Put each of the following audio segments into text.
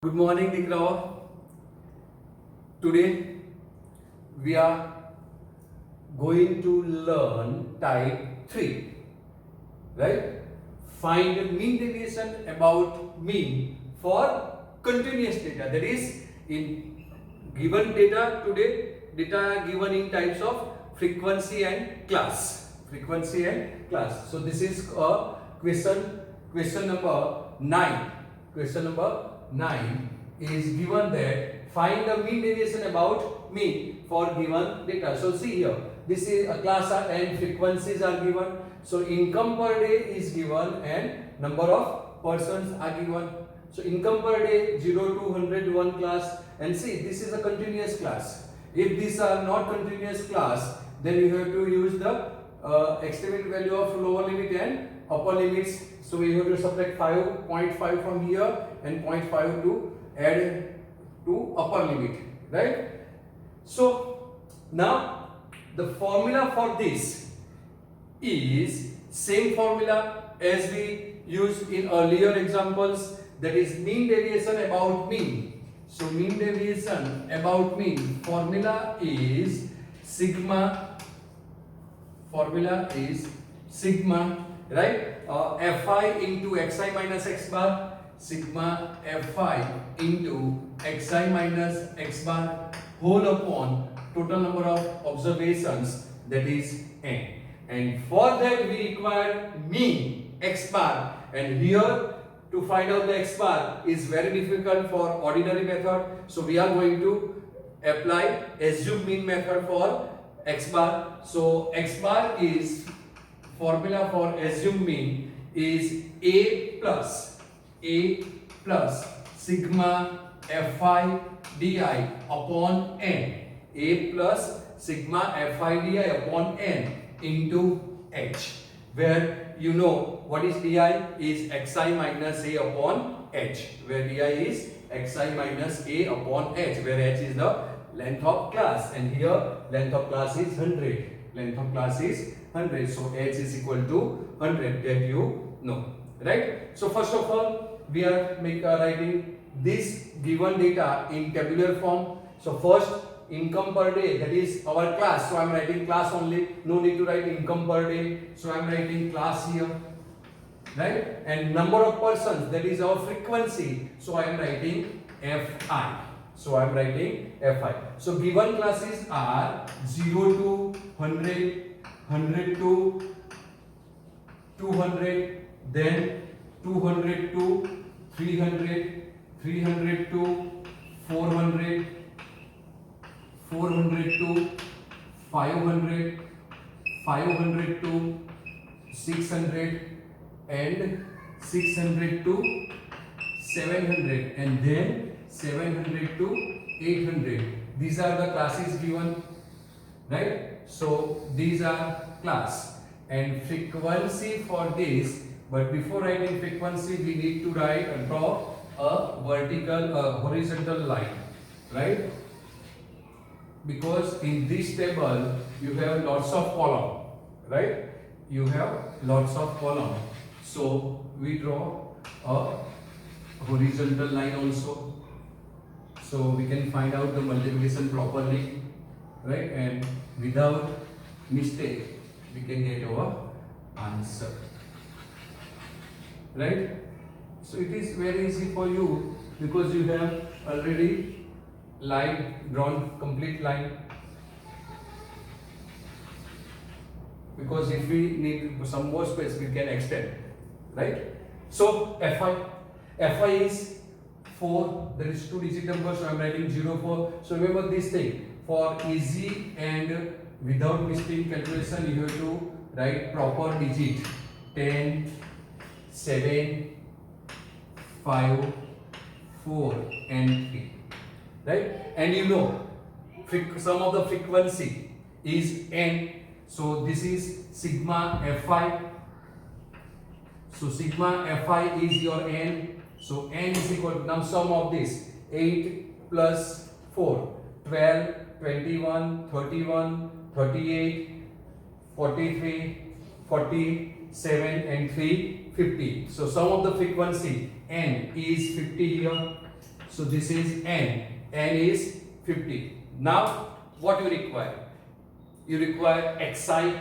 Good morning, Dikrao. Today we are going to learn type 3, right? Find mean deviation about mean for continuous data. That is, in given data today, data are given in types of frequency and class. Frequency and class. So this is a question number 9. Question number 9 is given that find the mean deviation about mean for given data. So see here, this is a class and frequencies are given. So income per day is given and number of persons are given. So income per day 0 to 100 one class, and see this is a continuous class. If these are not continuous class, then you have to use the estimate value of lower limit and upper limits. So we have to subtract 5.5 from here and 0.5 to add to upper limit, right? So now the formula for this is same formula as we used in earlier examples, that is mean deviation about mean. So mean deviation about mean formula is sigma, right? Fi into xi minus x bar, sigma fi into xi minus x bar whole upon total number of observations, that is n. And for that we require mean x bar, and here to find out the x bar is very difficult for ordinary method. So we are going to apply assume mean method for x bar. So x bar is, formula for assume mean is a plus sigma fi di upon n, a plus sigma fi di upon n into h, where you know what is di is xi minus a upon h, where di is xi minus a upon h, where h is the length of class, and here length of class is 100. Length of class is 100. So h is equal to 100, that you know, right? So first of all, we are writing this given data in tabular form. So first, income per day, that is our class. So I am writing class only. No need to write income per day. So I am writing class here, right? And number of persons, that is our frequency. So I am writing fi. So I am writing fi. So given classes are 0 to 100, 100 to 200, then 200 to 300, 300 to 400, 400 to 500, 500 to 600, and 600 to 700, and then 700 to 800. These are the classes given, right? So these are class and frequency for this. But before writing frequency, we need to draw a horizontal line, right? Because in this table you have lots of column, right? You have lots of column. So we draw a horizontal line also, so we can find out the multiplication properly, right? And without mistake we can get our answer, right? So it is very easy for you because you have already drawn complete line. Because if we need some more space, we can extend, right? So fi is 4, there is 2-digit number, so I am writing 04. So remember this thing, for easy and without mistake calculation, you have to write proper digit: 10, 7, 5, 4 and 3, right? And you know sum of the frequency is n, so this is sigma fi. So sigma fi is your n. So n is equal to, now sum of this, 8 plus 4, 12, 21, 31, 38, 43, 47 and 3, 50. So sum of the frequency n is 50 here, So this is n. N is 50. Now what you require? You require xi.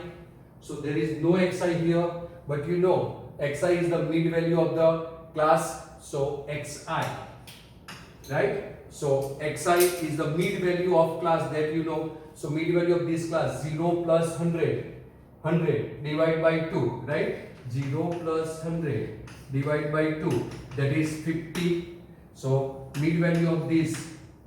So there is no xi here, but you know xi is the mid value of the class. So xi, right? So xi is the mid value of class, that you know. So mid value of this class, 0 plus 100, 100 divided by 2, right? 0 plus 100 divided by 2, that is 50. So mid value of this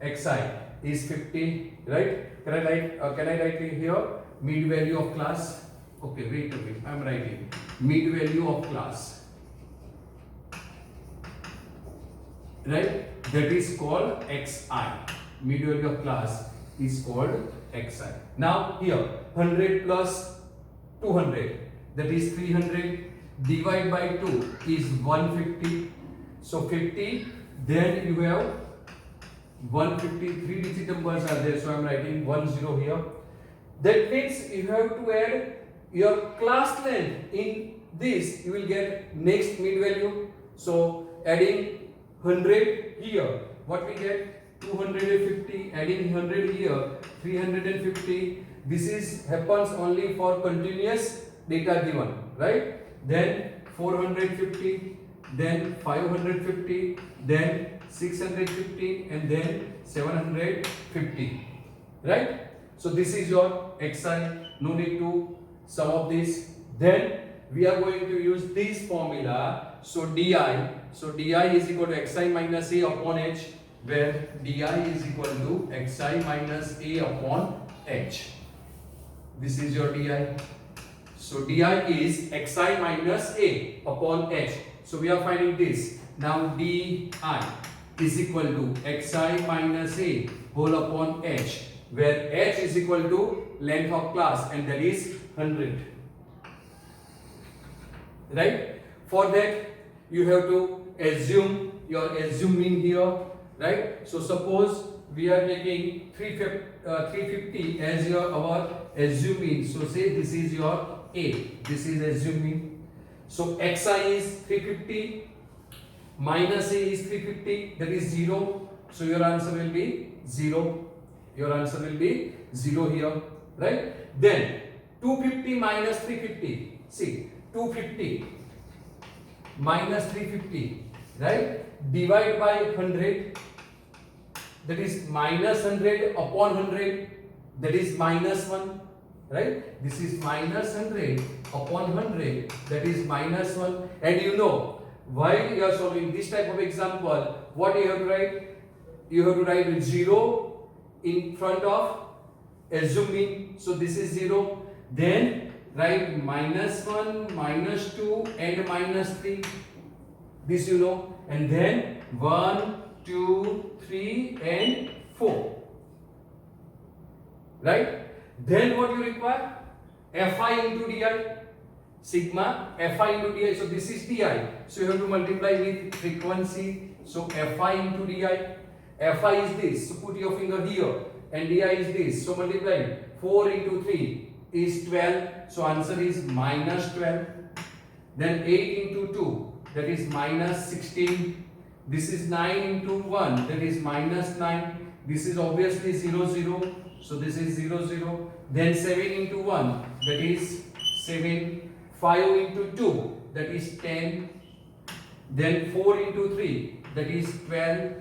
xi is 50, right? Can I write it here? Mid value of class. Okay, wait a minute. I am writing mid value of class, right? That is called xi. Mid value of class is called xi. Now here 100 plus 200, that is 300, divide by 2 is 150. So 50, then you have 150, 3 digit numbers are there, so I am writing 10 here. That means you have to add your class length in this, you will get next mid value. So adding 100 here, what we get? 250, adding 100 here, 350. This is happens only for continuous data given, right? Then 450, then 550, then 650, and then 750, right? So this is your xi. No need to sum of this. Then we are going to use this formula. So di is equal to xi minus a upon h, where di is equal to xi minus a upon h. This is your di. So di is xi minus a upon h. So we are finding this. Now di is equal to xi minus a whole upon h, where h is equal to length of class, and that is 100. Right? For that you have to assume your mean here, right? So suppose we are taking 350 as our assuming. So say this is your a, this is assuming. So xi is 350 minus a is 350, that is 0. So your answer will be 0. Your answer will be 0 here, right? Then 250 minus 350. See, 250 minus 350, right? Divide by 100, that is minus 100 upon 100, that is minus 1, right? This is minus 100 upon 100, that is minus 1. And you know, while you are solving this type of example, what you have to write? You have to write 0 in front of assuming. So this is 0. Then write minus 1, minus 2 and minus 3. This you know. And then 1, 2, 3 and 4. Right? Then what you require? Fi into di. Sigma Fi into di. So this is di. So you have to multiply with frequency. So Fi into di. Fi is this. So put your finger here. And di is this. So multiply. 4 into 3 is 12. So answer is minus 12. Then 8 into 2. That is minus 16. This is 9 into 1. That is minus 9. This is obviously 0, 0. So this is 0, 0. Then 7 into 1. That is 7. 5 into 2. That is 10. Then 4 into 3. That is 12.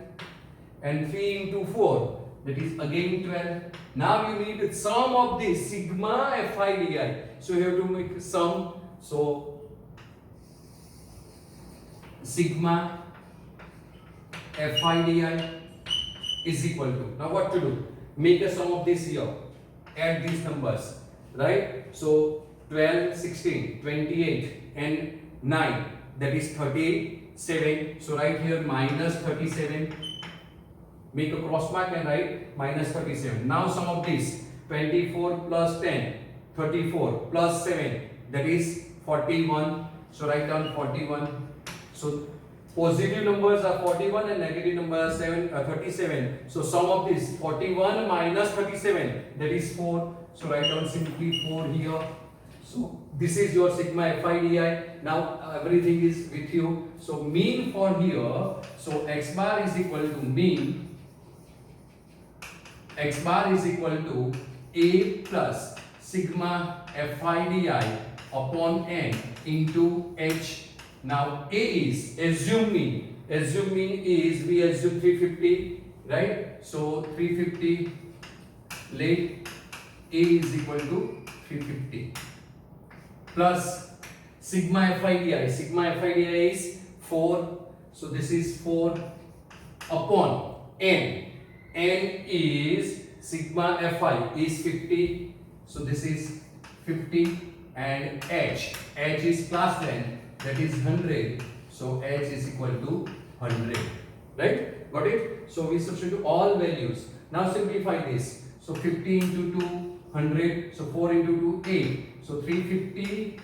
And 3 into 4. That is again 12. Now you need sum of this sigma Fi di. So you have to make sum. So sigma Fi di is equal to. Now what to do? Make a sum of this here. Add these numbers. Right? So 12, 16, 28 and 9. That is 37. So write here minus 37. Make a cross mark and write minus 37. Now sum of this. 24 plus 10. 34 plus 7. That is 41. So write down 41. So positive numbers are 41 and negative numbers are 37. So sum of this 41 minus 37. That is 4. So write down simply 4 here. So this is your sigma fi di. Now everything is with you. So mean for here. So x bar is equal to mean. X bar is equal to a plus sigma fi di upon n into h. Now a is assume mean. Assume mean is, we assume 350, right? So 350, let a is equal to 350 plus sigma fi di. Sigma fi di is 4. So this is 4 upon n. N is sigma fi is 50. So this is 50 and h. H is class length, that is 100. So h is equal to 100. Right? Got it? So we substitute all values. Now simplify this. So 50 into 2, 100. So 4 into 2, 8. So 350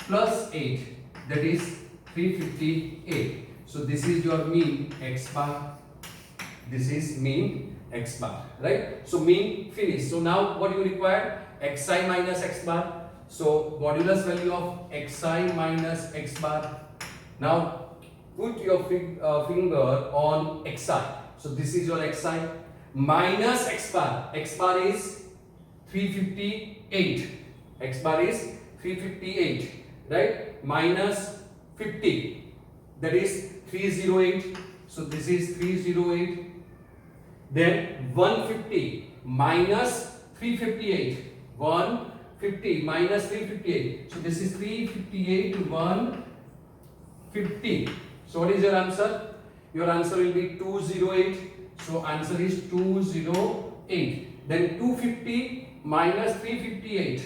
plus 8, that is 358. So this is your mean x bar. This is mean x bar. Right? So mean finished. So now what you require? Xi minus x bar. So modulus value of xi minus x bar. Now put your finger on xi. So this is your xi minus x bar. X bar is 358. X bar is 358, right? Minus 50, that is 308. So this is 308. Then 150 minus 358. 150 minus 358. So this is 358 to 150. So what is your answer? Your answer will be 208. So answer is 208. Then 250 minus 358.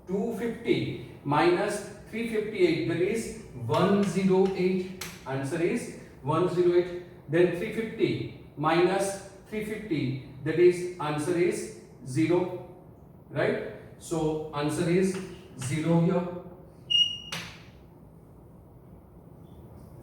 250 minus 358, that is 108. Answer is 108. Then 350 minus 350, that is answer is 0. Right? So answer is 0 here.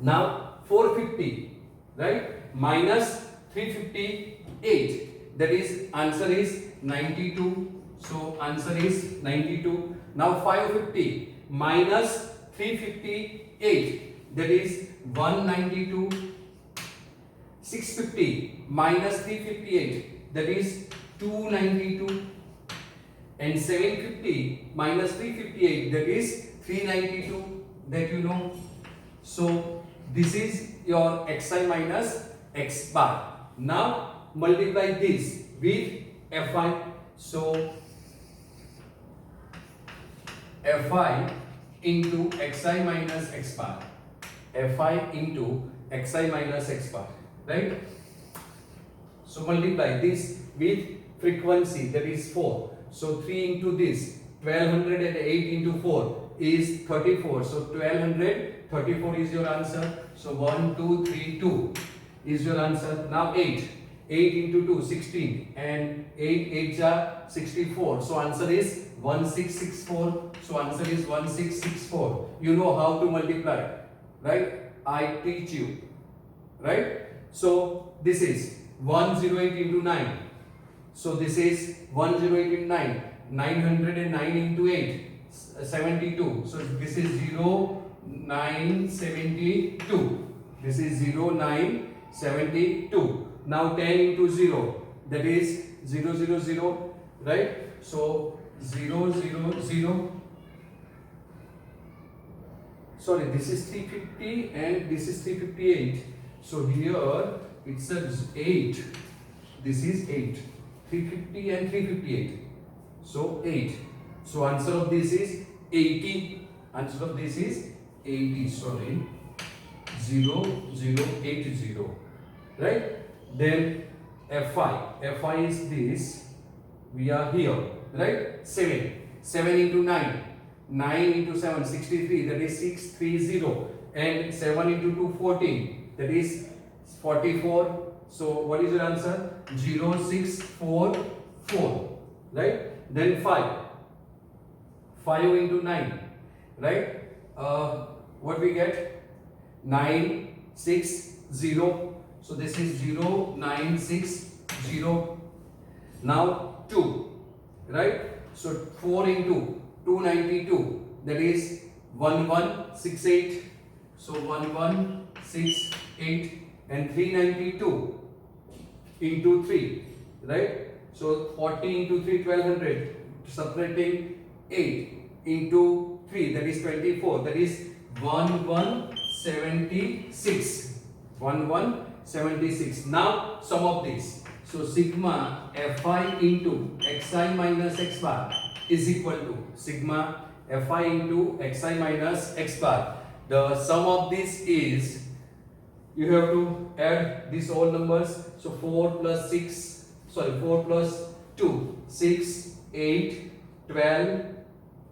Now 450, right? Minus 358, that is answer is 92. So answer is 92. Now 550 minus 358, that is 192. 650 minus 358, that is 292. And 750 minus 358, that is 392, that you know. So this is your xi minus x bar. Now multiply this with fi. So fi into xi minus x bar. Fi into xi minus x bar. Right? So multiply this with frequency, that is 4. So 3 into this, 1208 into 4 is 34. So 1234 is your answer. So 1, 2, 3, 2 is your answer. Now 8. 8 into 2, 16. And 8 are 64. So answer is 1664. So answer is 1664. You know how to multiply. Right? I teach you. Right? So this is 108 into 9. So this is 108 into 9. 909 into 8. 72. So this is 0972. This is 0972. Now 10 into 0. That is 000. Right? So 000. Sorry, this is 350 and this is 358. So here it says 8. This is 8. 350 and 358. So 8. So answer of this is 80. Answer of this is 80. Sorry. 0080. Right? Then Fi. Fi is this. We are here. Right? 7. 7 into 9. 9 into 7, 63. That is 630. And 7 into 2, 14. That is 44. So what is your answer? 0644. Right? Then 5. 5 into 9. Right? What we get? 960. So this is 0960. Now 2. Right? So 4 into 292, that is 1168. So 1168 and 392 into 3, right? So 40 into 3, 1200, subtracting 8 into 3, that is 24, that is 1176. 1176. Now sum of this. So sigma fi into xi minus x bar is equal to sigma fi into xi minus x bar. The sum of this is, you have to add these all numbers. So 4 plus 2, 6, 8, 12,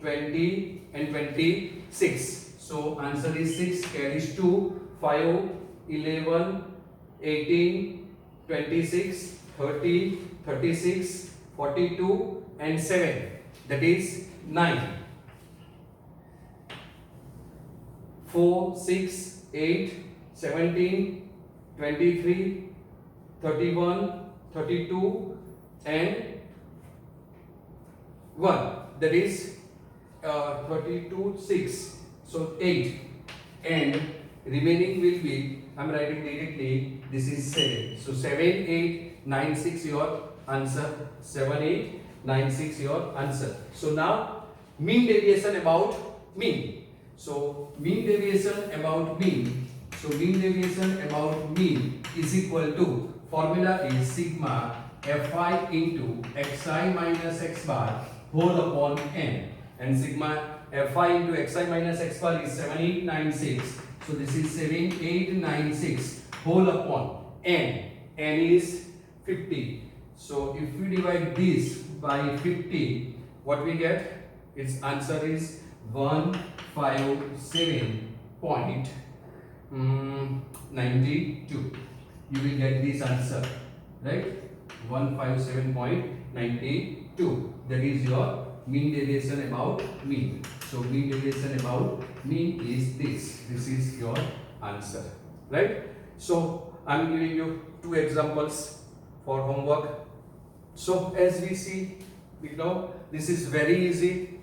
20 and 26. So answer is 6, carries 2, 5, 11, 18, 26, 30, 36, 42 and 7. That is 9. 4, 6, 8, 17, 23, 31, 32 and 1. That is 32, 6. So 8. And remaining will be, I am writing directly, this is 7. So 7, 8, 9, 6 your answer. 7, 8, 9, 6 your answer. So now mean deviation about mean. So mean deviation about mean. So mean deviation about mean is equal to, formula is sigma fi into xi minus x bar whole upon n. And sigma fi into xi minus x bar is 7896. So this is 7896 whole upon n. N is 50. So if we divide this by 50, what we get? Its answer is 157.92. You will get this answer, right? 157.92. That is your mean deviation about mean. So mean deviation about mean is this. This is your answer, right? So I am giving you two examples for homework. So as we see, this is very easy.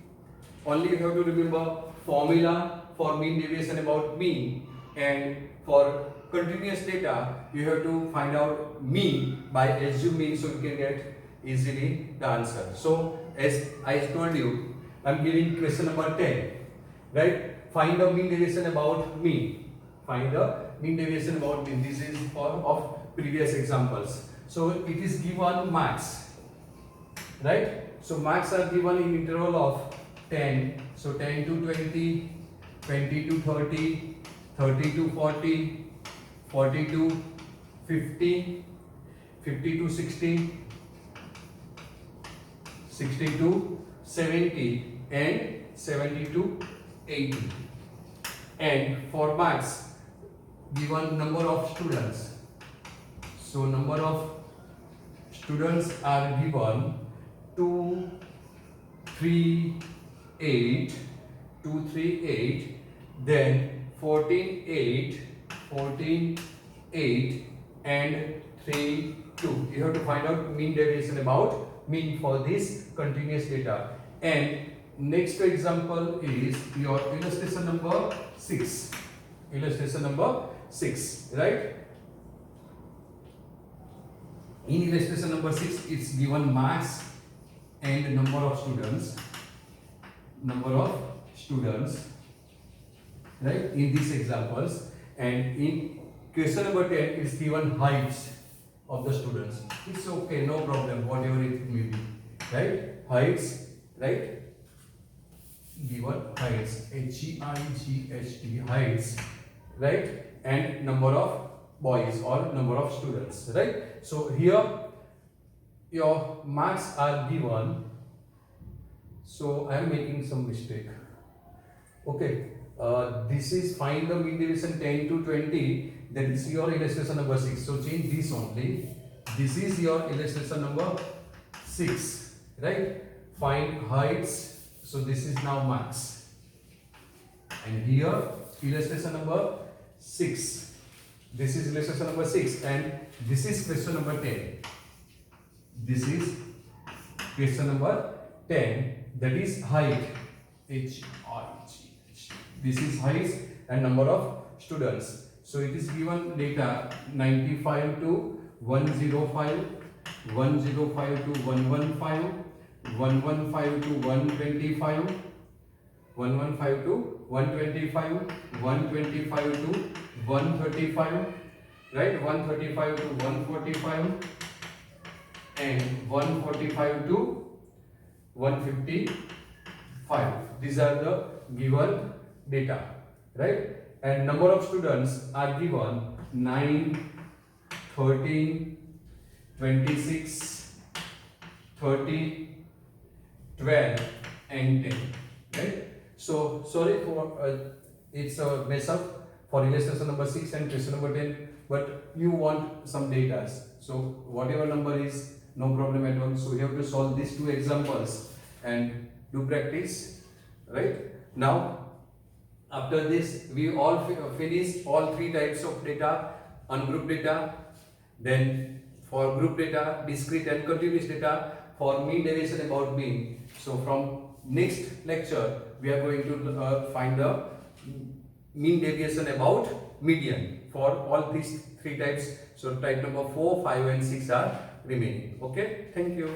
Only you have to remember formula for mean deviation about mean, and for continuous data you have to find out mean by assuming, so you can get easily the answer. So as I told you, I am giving question number 10, right? Find the mean deviation about mean. Find the mean deviation about mean. This is for of previous examples. So it is given marks, right? So marks are given in interval of 10. So 10 to 20, 20 to 30, 30 to 40, 40 to 50, 50 to 60, 60 to 70 and 70 to 80. And for marks, given number of students. So number of students are given 2, 3, 8, 2, 3, 8, then 14, 8, 14, 8 and 3, 2. You have to find out mean deviation about mean for this continuous data. And next example is your illustration number 6. Illustration number 6, right? In illustration number 6, it's given marks and number of students. Number of students, right, in these examples. And in question number 10, it's given heights of the students. It's okay, no problem, whatever it may be, right? Heights, right? Given heights, Heights, heights, right? And number of boys or number of students, right? So here your marks are given. So I am making some mistake. Okay, this is find the mean deviation 10 to 20. That is your illustration number 6. So change this only. This is your illustration number 6, right? Find heights. So this is now marks. And here illustration number 6. This is illustration number 6, and this is question number 10. This is question number 10. That is height. H-I-G-H. This is highest and number of students. So it is given data 95 to 105, 105 to 115, 115 to 125, 115 to 125, 125 to 135, right? 135 to 145 and 145 to 155. These are the given data, right? And number of students are given 9, 13, 26, 30, 12 and 10, right? So sorry for it's a mess up for illustration number 6 and question number 10, but you want some data. So whatever number is, no problem at all. So you have to solve these two examples and do practice, right? Now after this we all finished all three types of data: ungroup data, then for group data, discrete and continuous data, for mean deviation about mean. So from next lecture we are going to find the mean deviation about median for all these three types. So type number 4, 5 and 6 are remaining. Okay, thank you.